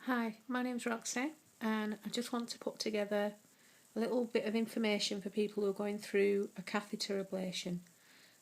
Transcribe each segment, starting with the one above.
Hi, my name's Roxy and I just want to put together a little bit of information for people who are going through a catheter ablation.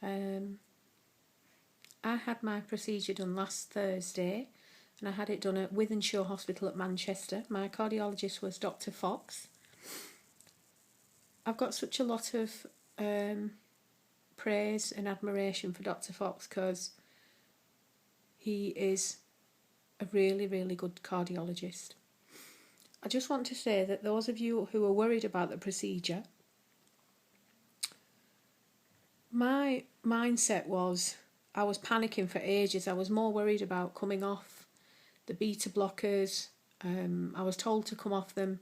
I had my procedure done last Thursday and I had it done at Wythenshawe Hospital at Manchester. My cardiologist was Dr. Fox. I've got such a lot of praise and admiration for Dr. Fox because he is a really, really good cardiologist. I just want to say that those of you who are worried about the procedure, my mindset was I was panicking for ages. I was more worried about coming off the beta blockers. I was told to come off them.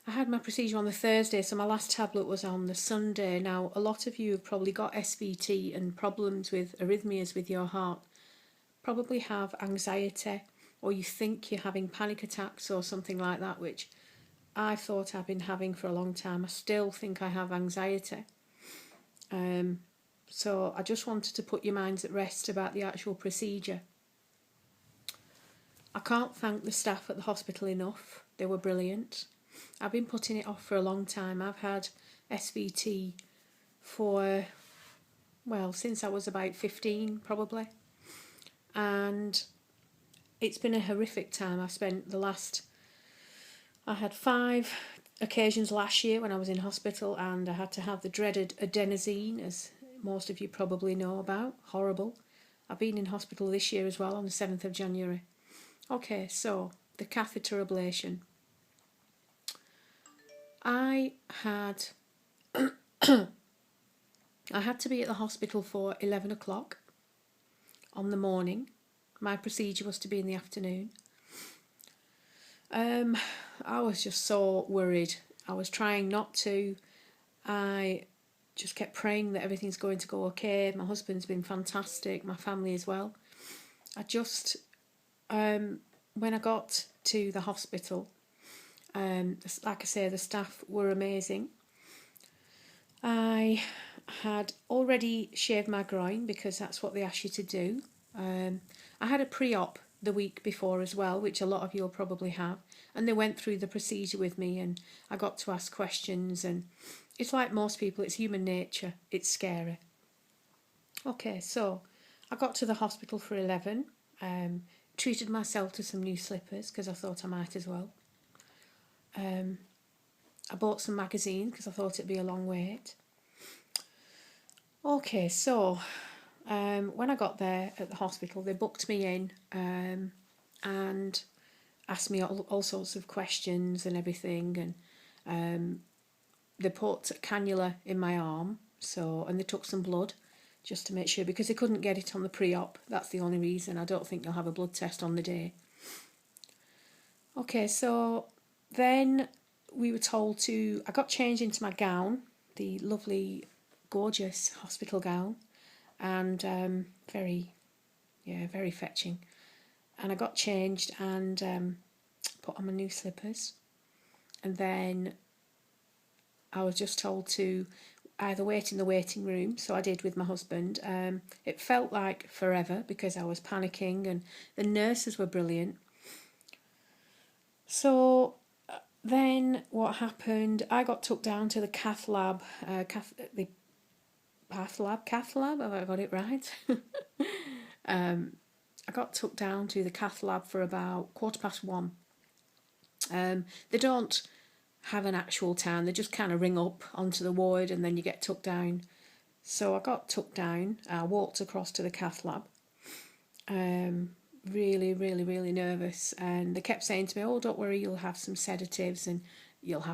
I had my procedure on the Thursday, so my last tablet was on the Sunday. Now, a lot of you have probably got SVT and problems with arrhythmias with your heart, probably have anxiety, or you think you're having panic attacks or something like that, which I thought I've been having for a long time. I still think I have anxiety. So I just wanted to put your minds at rest about the actual procedure. I can't thank the staff at the hospital enough. They were brilliant. I've been putting it off for a long time. I've had SVT for, well, since I was about 15 probably. And it's been a horrific time. I had 5 occasions last year when I was in hospital and I had to have the dreaded adenosine, as most of you probably know about. Horrible. I've been in hospital this year as well on the 7th of January. Okay, so the catheter ablation. I had to be at the hospital for 11 o'clock on the morning. My procedure was to be in the afternoon. I was just so worried. I was trying not to. I just kept praying that everything's going to go okay. My husband's been fantastic, my family as well. I just, when I got to the hospital, like I say, the staff were amazing. I had already shaved my groin because that's what they ask you to do. I had a pre-op the week before as well, which a lot of you will probably have, and they went through the procedure with me and I got to ask questions, and it's like most people, it's human nature, it's scary. Okay, so I got to the hospital for 11, treated myself to some new slippers because I thought I might as well. I bought some magazines because I thought it'd be a long wait. Okay, so when I got there at the hospital, they booked me in and asked me all sorts of questions and everything, and they put a cannula in my arm, and they took some blood just to make sure, because they couldn't get it on the pre-op. That's the only reason. I don't think they'll have a blood test on the day. Okay, so then we were told to, I got changed into my gown, the lovely, gorgeous hospital gown, and very fetching. And I got changed and put on my new slippers, and then I was just told to either wait in the waiting room, so I did with my husband. It felt like forever because I was panicking, and the nurses were brilliant. So then what happened, I got took down to the cath lab, cath lab, have I got it right? I got took down to the cath lab for about 1:15. They don't have an actual time, they just kind of ring up onto the ward and then you get took down. So I got took down, I walked across to the cath lab, really nervous, and they kept saying to me, oh, don't worry, you'll have some sedatives and you'll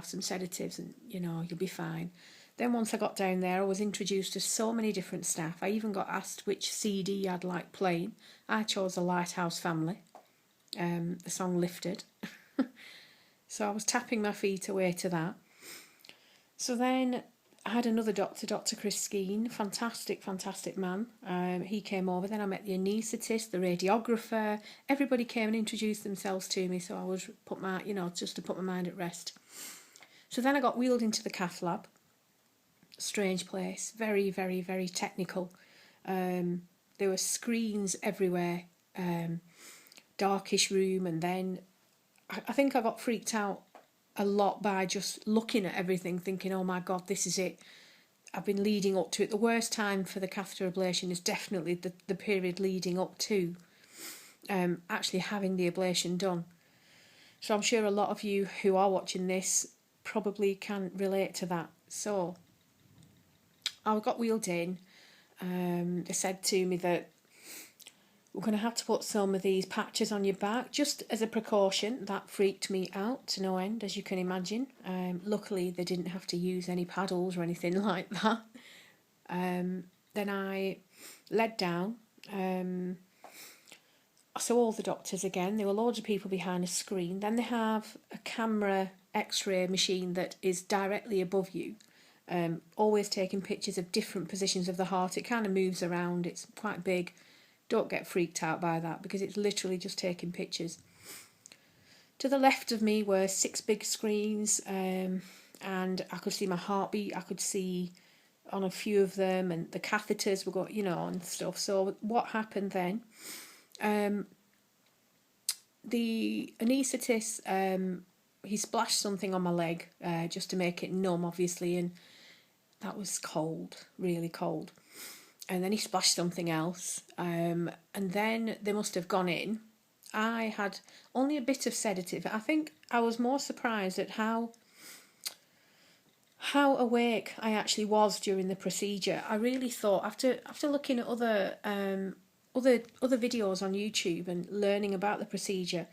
be fine. Then once I got down there, I was introduced to so many different staff. I even got asked which CD I'd like playing. I chose The Lighthouse Family, the song Lifted. So I was tapping my feet away to that. So then I had another doctor, Dr. Chris Skeen, fantastic man. He came over. Then I met the anaesthetist, the radiographer. Everybody came and introduced themselves to me. So I was just to put my mind at rest. So then I got wheeled into the cath lab. Strange place, very technical. There were screens everywhere. Darkish room, and then I think I got freaked out a lot by just looking at everything, thinking, oh my God, this is it. I've been leading up to it. The worst time for the catheter ablation is definitely the period leading up to actually having the ablation done. So I'm sure a lot of you who are watching this probably can relate to that. So I got wheeled in. They said to me that we're going to have to put some of these patches on your back just as a precaution. That freaked me out to no end, as you can imagine. Luckily, they didn't have to use any paddles or anything like that. Then I led down. I saw all the doctors again. There were loads of people behind a screen. Then they have a camera x-ray machine that is directly above you, always taking pictures of different positions of the heart. It kind of moves around. It's quite big. Don't get freaked out by that because it's literally just taking pictures. To the left of me were 6 big screens, and I could see my heartbeat. I could see on a few of them, and the catheters were going, and stuff. So what happened then? The anaesthetist, he splashed something on my leg just to make it numb, obviously, and that was cold, really cold. And then he splashed something else, and then they must have gone in. I had only a bit of sedative. I think I was more surprised at how awake I actually was during the procedure. I really thought, after looking at other videos on YouTube and learning about the procedure,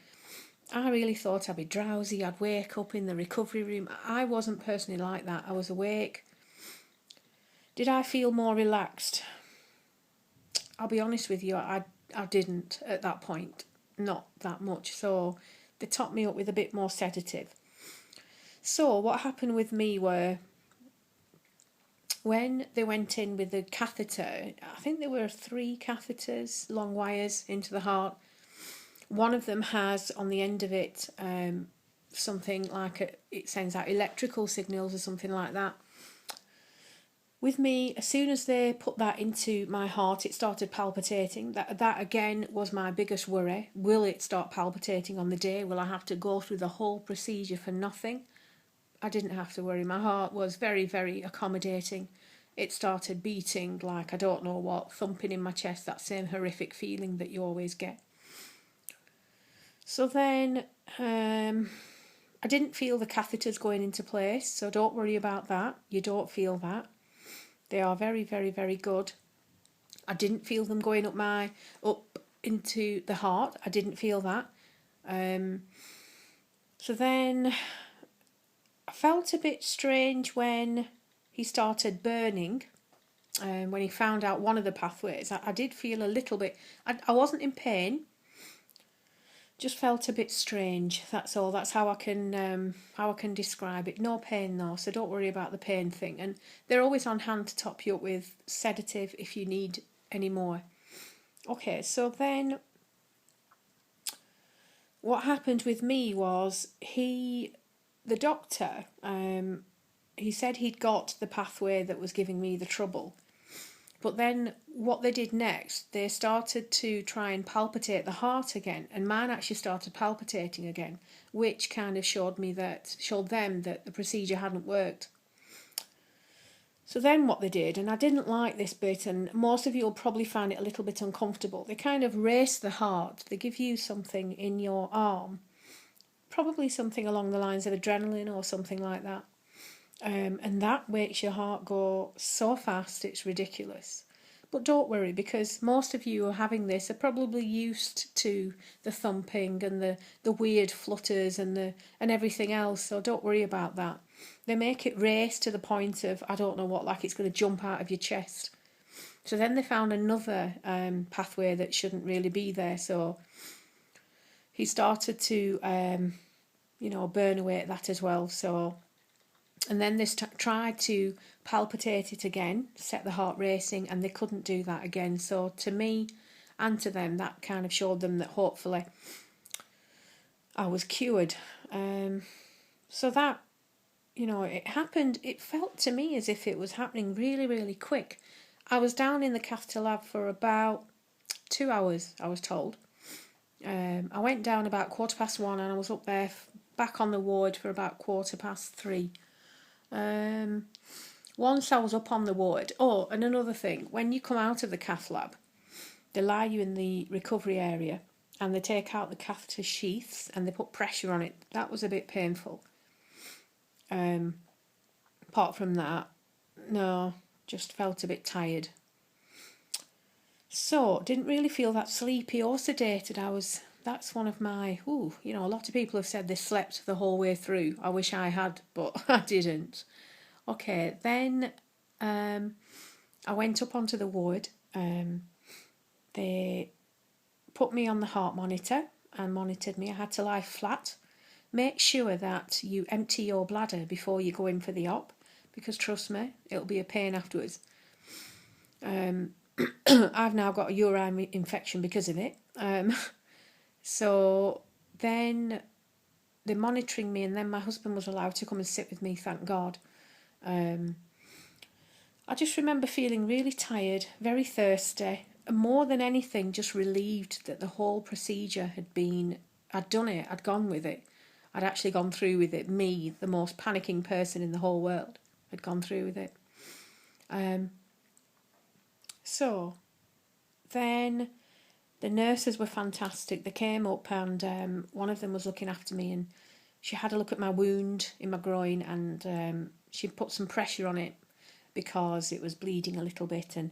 I really thought I'd be drowsy. I'd wake up in the recovery room. I wasn't personally like that. I was awake. Did I feel more relaxed? I'll be honest with you, I didn't at that point, not that much. So they topped me up with a bit more sedative. So what happened with me were, when they went in with the catheter, I think there were 3 catheters, long wires into the heart. One of them has on the end of it something like it sends out electrical signals or something like that. With me, as soon as they put that into my heart, it started palpitating. That again was my biggest worry. Will it start palpitating on the day? Will I have to go through the whole procedure for nothing? I didn't have to worry. My heart was very, very accommodating. It started beating like I don't know what, thumping in my chest, that same horrific feeling that you always get. So then I didn't feel the catheters going into place, so don't worry about that. You don't feel that. They are very, very, very good. I didn't feel them going up into the heart. I didn't feel that. So then I felt a bit strange when he started burning. When he found out one of the pathways, I did feel a little bit. I wasn't in pain. Just felt a bit strange. That's all. That's how I can describe it. No pain though, so don't worry about the pain thing. And they're always on hand to top you up with sedative if you need any more. Okay, so then what happened with me was the doctor, he said he'd got the pathway that was giving me the trouble. But then what they did next, they started to try and palpitate the heart again, and mine actually started palpitating again, which kind of showed them that the procedure hadn't worked. So then what they did, and I didn't like this bit, and most of you will probably find it a little bit uncomfortable, they kind of race the heart. They give you something in your arm, probably something along the lines of adrenaline or something like that. And that makes your heart go so fast, it's ridiculous. But don't worry, because most of you who are having this are probably used to the thumping and the weird flutters and everything else, so don't worry about that. They make it race to the point of, I don't know what, like it's going to jump out of your chest. So then they found another pathway that shouldn't really be there, so he started to, burn away at that as well, so... And then they tried to palpitate it again, set the heart racing, and they couldn't do that again. So to me and to them, that kind of showed them that hopefully I was cured. So that, it happened, it felt to me as if it was happening really, really quick. I was down in the catheter lab for about 2 hours, I was told. I went down about 1:15 and I was up there back on the ward for about 3:15. Once I was up on the ward, oh, and another thing, when you come out of the cath lab, they lie you in the recovery area and they take out the catheter sheaths and they put pressure on it. That was a bit painful. Apart from that, no, just felt a bit tired. So, didn't really feel that sleepy or sedated. That's one of my, a lot of people have said they slept the whole way through. I wish I had, but I didn't. Okay, then I went up onto the ward. They put me on the heart monitor and monitored me. I had to lie flat. Make sure that you empty your bladder before you go in for the op, because trust me, it'll be a pain afterwards. I've now got a urine infection because of it. So then they're monitoring me, and then my husband was allowed to come and sit with me, thank God. I just remember feeling really tired, very thirsty, and more than anything just relieved that the whole procedure I'd done it, I'd gone with it. I'd actually gone through with it. Me, the most panicking person in the whole world, had gone through with it. So then the nurses were fantastic. They came up and one of them was looking after me, and she had a look at my wound in my groin, and she put some pressure on it because it was bleeding a little bit, and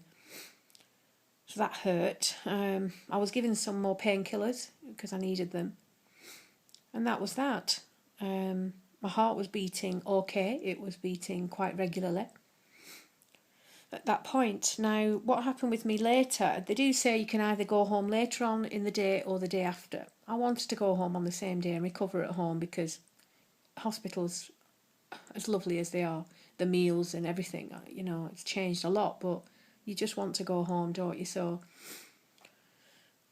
so that hurt. I was given some more painkillers because I needed them, and that was that. My heart was beating okay. It was beating quite regularly at that point. Now, what happened with me later, they do say you can either go home later on in the day or the day after. I wanted to go home on the same day and recover at home, because hospitals, as lovely as they are, the meals and everything, it's changed a lot, but you just want to go home, don't you? So,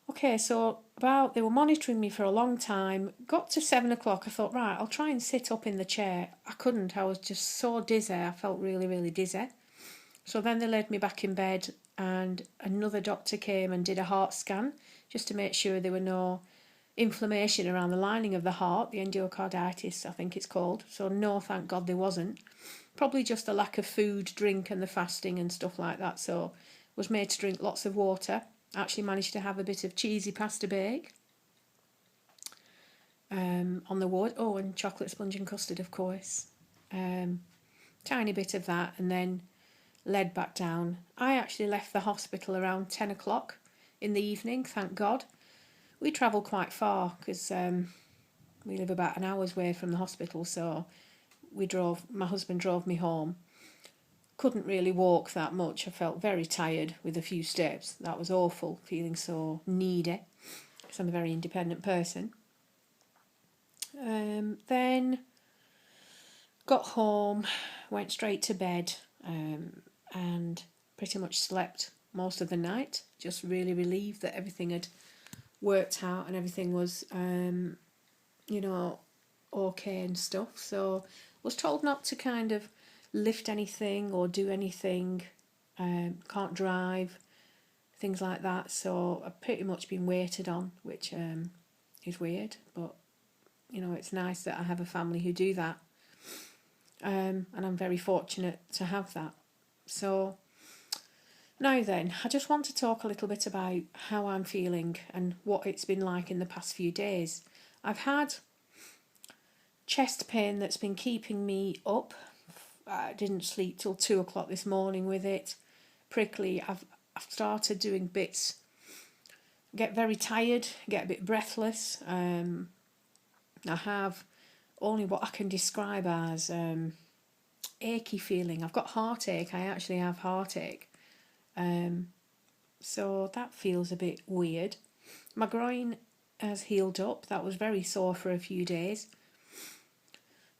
okay, so they were monitoring me for a long time. Got to 7 o'clock, I thought, right, I'll try and sit up in the chair. I couldn't, I was just so dizzy, I felt really, really dizzy. So then they laid me back in bed, and another doctor came and did a heart scan just to make sure there were no inflammation around the lining of the heart, the endocarditis, I think it's called. So no, thank God there wasn't. Probably just the lack of food, drink and the fasting and stuff like that. So was made to drink lots of water. Actually managed to have a bit of cheesy pasta bake on the ward. Oh, and chocolate sponge and custard, of course. Tiny bit of that, and then led back down. I actually left the hospital around 10 o'clock in the evening, thank God. We travel quite far because we live about an hour's way from the hospital, so my husband drove me home. Couldn't really walk that much. I felt very tired with a few steps. That was awful, feeling so needy, because I'm a very independent person. Then got home, went straight to bed, and pretty much slept most of the night. Just really relieved that everything had worked out and everything was, okay and stuff. So was told not to kind of lift anything or do anything, can't drive, things like that. So I've pretty much been waited on, which is weird, but it's nice that I have a family who do that, and I'm very fortunate to have that. So now then, I just want to talk a little bit about how I'm feeling and what it's been like in the past few days. I've had chest pain that's been keeping me up. I didn't sleep till 2 o'clock this morning with it. Prickly. I've started doing bits. Get very tired, get a bit breathless. I have only what I can describe as achy feeling. I've got heartache. I actually have heartache. So that feels a bit weird. My groin has healed up. That was very sore for a few days.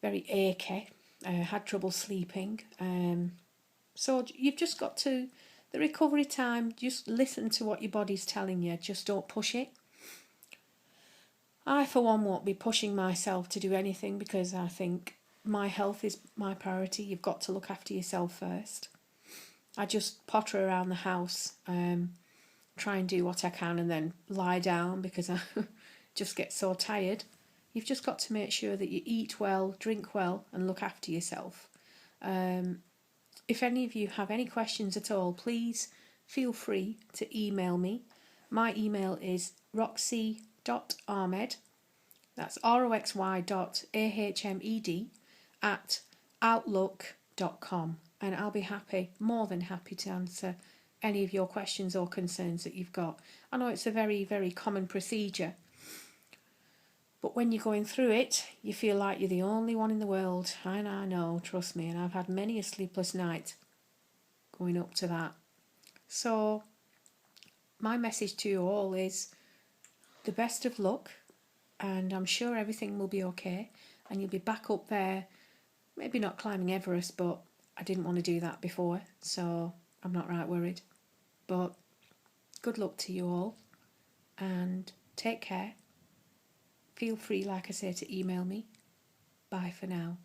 Very achy. Had trouble sleeping. So you've just got to, the recovery time, just listen to what your body's telling you. Just don't push it. I, for one, won't be pushing myself to do anything, because I think my health is my priority. You've got to look after yourself first. I just potter around the house, try and do what I can and then lie down because I just get so tired. You've just got to make sure that you eat well, drink well, and look after yourself. If any of you have any questions at all, please feel free to email me. My email is roxy.ahmed, that's roxy.ahmed @outlook.com, and I'll be more than happy to answer any of your questions or concerns that you've got. I know it's a very, very common procedure, but when you're going through it, you feel like you're the only one in the world. And I know, trust me, and I've had many a sleepless night going up to that. So my message to you all is the best of luck, and I'm sure everything will be okay, and you'll be back up there, maybe not climbing Everest, but I didn't want to do that before, so I'm not right worried. But good luck to you all, and take care. Feel free, like I say, to email me. Bye for now.